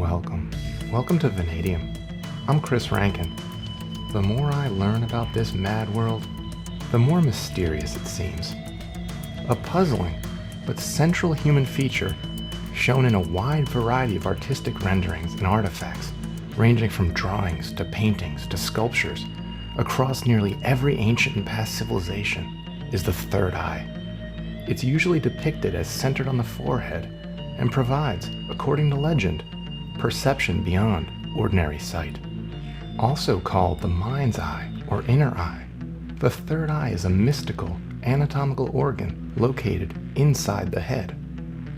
Welcome to Vanadium. I'm Chris Rankin. The more I learn about this mad world, the more mysterious it seems. A puzzling but central human feature shown in a wide variety of artistic renderings and artifacts, ranging from drawings to paintings to sculptures, across nearly every ancient and past civilization, is the third eye. It's usually depicted as centered on the forehead and provides, according to legend, perception beyond ordinary sight. Also called the mind's eye or inner eye, the third eye is a mystical, anatomical organ located inside the head.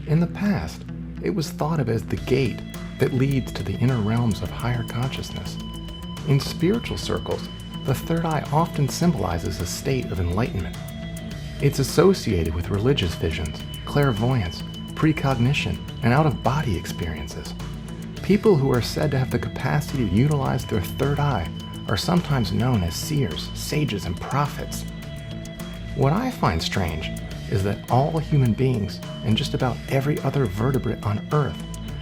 In the past, it was thought of as the gate that leads to the inner realms of higher consciousness. In spiritual circles, the third eye often symbolizes a state of enlightenment. It's associated with religious visions, clairvoyance, precognition, and out-of-body experiences. People who are said to have the capacity to utilize their third eye are sometimes known as seers, sages, and prophets. What I find strange is that all human beings and just about every other vertebrate on Earth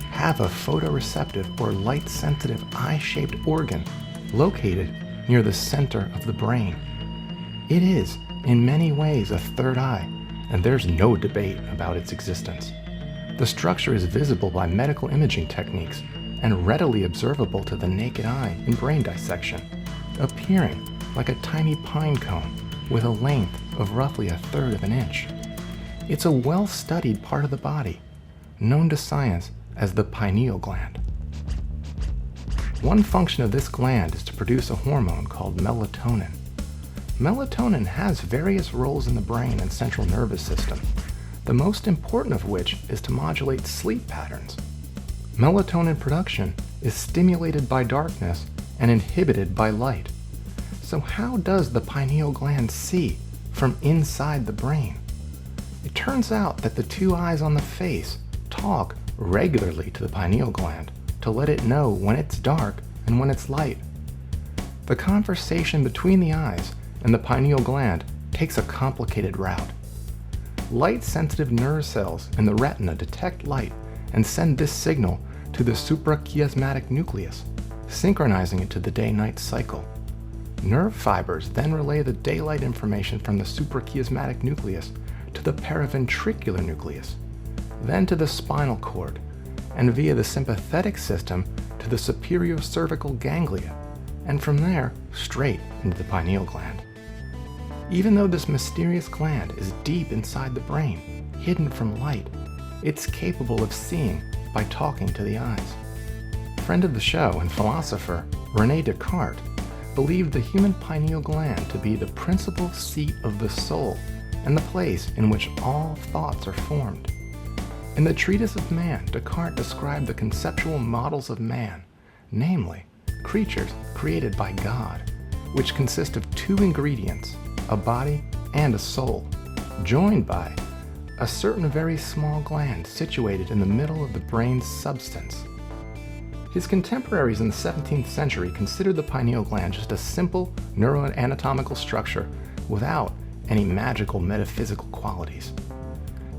have a photoreceptive or light-sensitive eye-shaped organ located near the center of the brain. It is, in many ways, a third eye, and there's no debate about its existence. The structure is visible by medical imaging techniques and readily observable to the naked eye in brain dissection, appearing like a tiny pine cone with a length of roughly 1/3 of an inch. It's a well-studied part of the body, known to science as the pineal gland. One function of this gland is to produce a hormone called melatonin. Melatonin has various roles in the brain and central nervous system, the most important of which is to modulate sleep patterns. Melatonin production is stimulated by darkness and inhibited by light. So how does the pineal gland see from inside the brain? It turns out that the two eyes on the face talk regularly to the pineal gland to let it know when it's dark and when it's light. The conversation between the eyes and the pineal gland takes a complicated route. Light-sensitive nerve cells in the retina detect light and send this signal to the suprachiasmatic nucleus, synchronizing it to the day-night cycle. Nerve fibers then relay the daylight information from the suprachiasmatic nucleus to the paraventricular nucleus, then to the spinal cord, and via the sympathetic system to the superior cervical ganglia, and from there straight into the pineal gland. Even though this mysterious gland is deep inside the brain, hidden from light, it's capable of seeing by talking to the eyes. Friend of the show and philosopher René Descartes believed the human pineal gland to be the principal seat of the soul and the place in which all thoughts are formed. In the Treatise of Man, Descartes described the conceptual models of man, namely, creatures created by God, which consist of two ingredients, a body and a soul, joined by a certain very small gland situated in the middle of the brain's substance. His contemporaries in the 17th century considered the pineal gland just a simple neuroanatomical structure without any magical metaphysical qualities.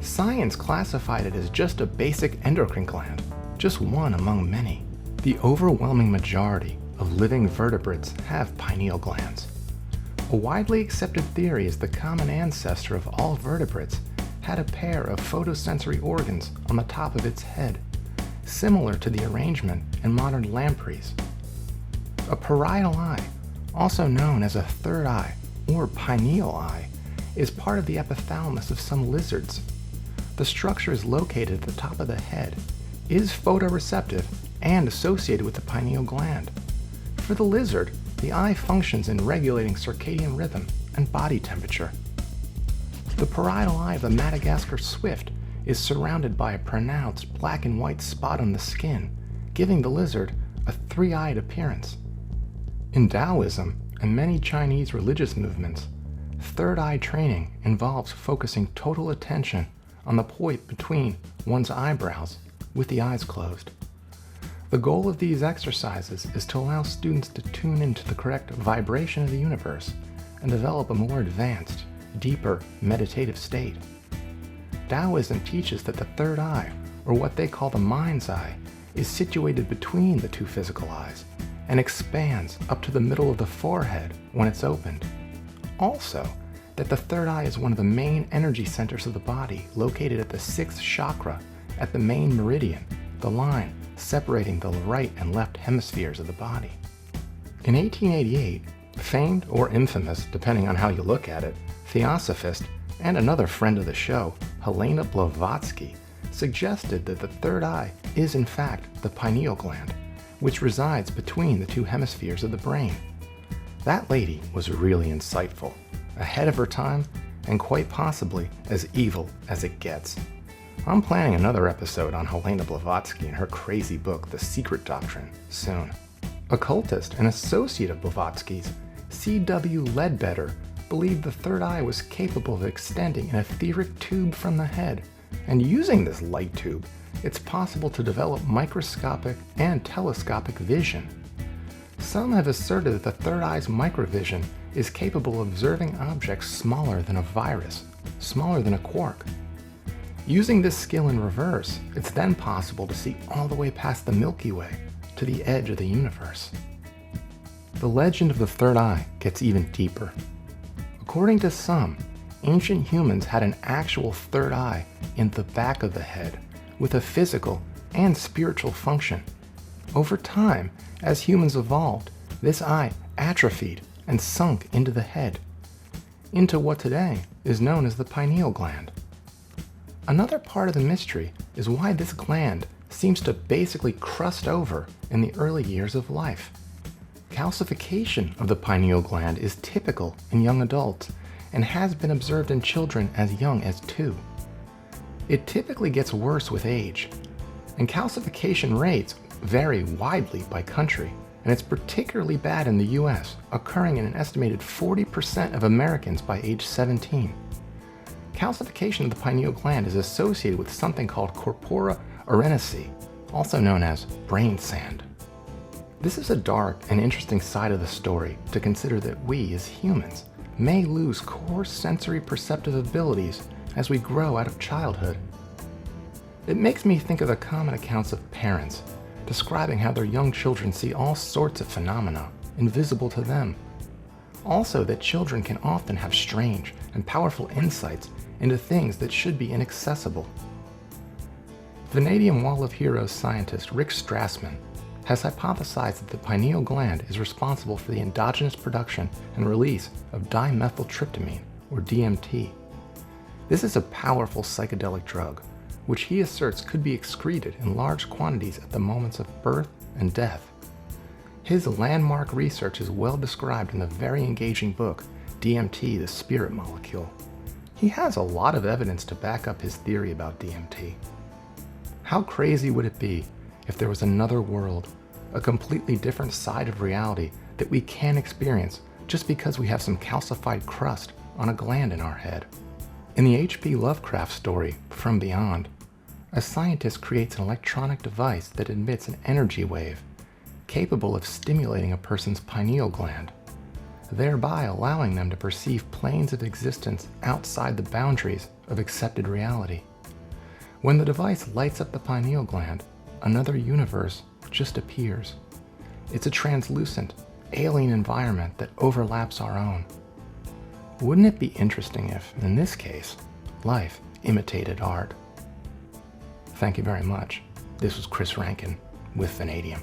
Science classified it as just a basic endocrine gland, just one among many. The overwhelming majority of living vertebrates have pineal glands. A widely accepted theory is the common ancestor of all vertebrates had a pair of photosensory organs on the top of its head, similar to the arrangement in modern lampreys. A parietal eye, also known as a third eye or pineal eye, is part of the epithalamus of some lizards. The structure is located at the top of the head, is photoreceptive, and associated with the pineal gland. For the lizard, the eye functions in regulating circadian rhythm and body temperature. The parietal eye of the Madagascar swift is surrounded by a pronounced black and white spot on the skin, giving the lizard a three-eyed appearance. In Taoism and many Chinese religious movements, third eye training involves focusing total attention on the point between one's eyebrows with the eyes closed. The goal of these exercises is to allow students to tune into the correct vibration of the universe and develop a more advanced, deeper meditative state. Taoism teaches that the third eye, or what they call the mind's eye, is situated between the two physical eyes and expands up to the middle of the forehead when it's opened. Also, that the third eye is one of the main energy centers of the body, located at the sixth chakra at the main meridian, the line separating the right and left hemispheres of the body. In 1888, famed or infamous, depending on how you look at it, theosophist and another friend of the show, Helena Blavatsky, suggested that the third eye is in fact the pineal gland, which resides between the two hemispheres of the brain. That lady was really insightful, ahead of her time, and quite possibly as evil as it gets. I'm planning another episode on Helena Blavatsky and her crazy book, The Secret Doctrine, soon. Occultist and associate of Blavatsky's, C.W. Ledbetter, believed the third eye was capable of extending an etheric tube from the head, and using this light tube, it's possible to develop microscopic and telescopic vision. Some have asserted that the third eye's microvision is capable of observing objects smaller than a virus, smaller than a quark. Using this skill in reverse, it's then possible to see all the way past the Milky Way to the edge of the universe. The legend of the third eye gets even deeper. According to some, ancient humans had an actual third eye in the back of the head with a physical and spiritual function. Over time, as humans evolved, this eye atrophied and sunk into the head, into what today is known as the pineal gland. Another part of the mystery is why this gland seems to basically crust over in the early years of life. Calcification of the pineal gland is typical in young adults and has been observed in children as young as 2. It typically gets worse with age, and calcification rates vary widely by country, and it's particularly bad in the US, occurring in an estimated 40% of Americans by age 17. Calcification of the pineal gland is associated with something called corpora arenaceae, also known as brain sand. This is a dark and interesting side of the story to consider, that we as humans may lose core sensory perceptive abilities as we grow out of childhood. It makes me think of the common accounts of parents describing how their young children see all sorts of phenomena invisible to them. Also, that children can often have strange and powerful insights into things that should be inaccessible. Vanadium Wall of Heroes scientist Rick Strassman has hypothesized that the pineal gland is responsible for the endogenous production and release of dimethyltryptamine, or DMT. This is a powerful psychedelic drug, which he asserts could be excreted in large quantities at the moments of birth and death. His landmark research is well described in the very engaging book, DMT, the Spirit Molecule. He has a lot of evidence to back up his theory about DMT. How crazy would it be if there was another world, a completely different side of reality that we can experience just because we have some calcified crust on a gland in our head? In the H.P. Lovecraft story, From Beyond, a scientist creates an electronic device that emits an energy wave capable of stimulating a person's pineal gland, thereby allowing them to perceive planes of existence outside the boundaries of accepted reality. When the device lights up the pineal gland, another universe just appears. It's a translucent, alien environment that overlaps our own. Wouldn't it be interesting if, in this case, life imitated art? Thank you very much. This was Chris Rankin with Vanadium.